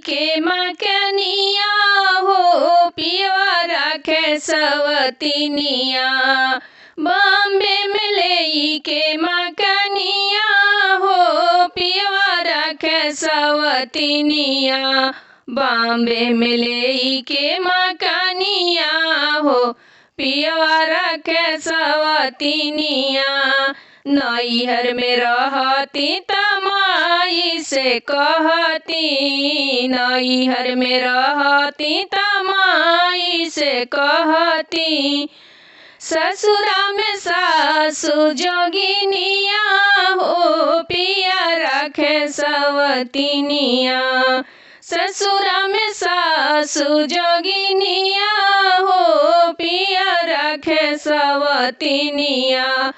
के मकनिया हो पियवा रखे सवतिनिया। बॉम्बे में ले के मकनिया हो पियवा रखे सवतिनिया। बॉम्बे में ले के मकनिया हो पियवा रखे सवतिनिया। नैहर में रहती तमाई से कहती, नैहर में रहती तमाई से कहती। ससुरा में सासु जोगिनिया हो पिया रखे सवतिनिया। ससुरा में सासु जोगिनिया हो पिया रखे सवतिनिया।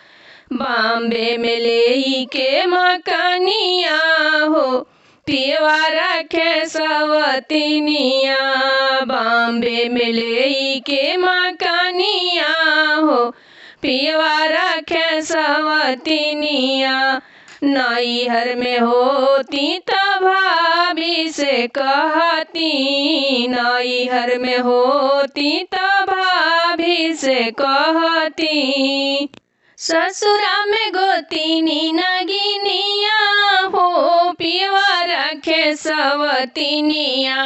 बॉम्बे में ले के मकनिया हो पियवा रखे सवतिनिया। बॉम्बे में ले के मकनिया हो पियवा रखे सवतिनिया। नैहर में होती तब भाभी से कहती, नैहर में होती तब भाभी से कहती। ससुरा में गोतिनी नगिनिया हो पियवा रखे सवतिनिया।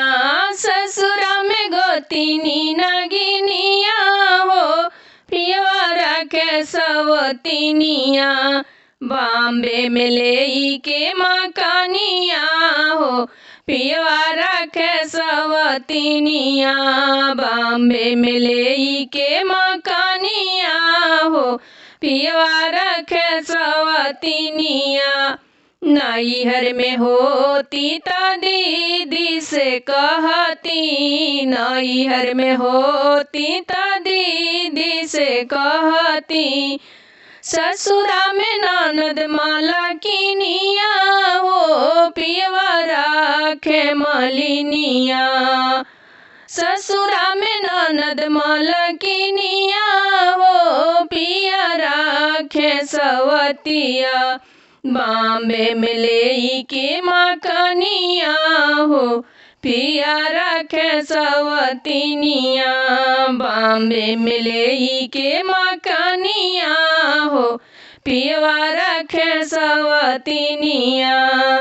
ससुरा में गोतिनी नगिनिया हो पियवा रखे सवतिनिया। बॉम्बे में ले के मकनिया हो पियवा रखे सवतिनिया। बॉम्बे में ले के मकनिया हो पियवा रखे सवतिनिया। नैहर में होती त दीदी से कहती, नैहर में होती त दीदी से कहती। ससुरा में ननद मलकिनिया हो पियवा रखे मलिनिया। ससुरा में ननद मलकिनिया हो पिया रखे सवतिया। बॉम्बे में ले के मकनिया हो पिया रखे सवतिनिया। बॉम्बे में ले के मकनिया हो पियवा रखे सवतिनिया।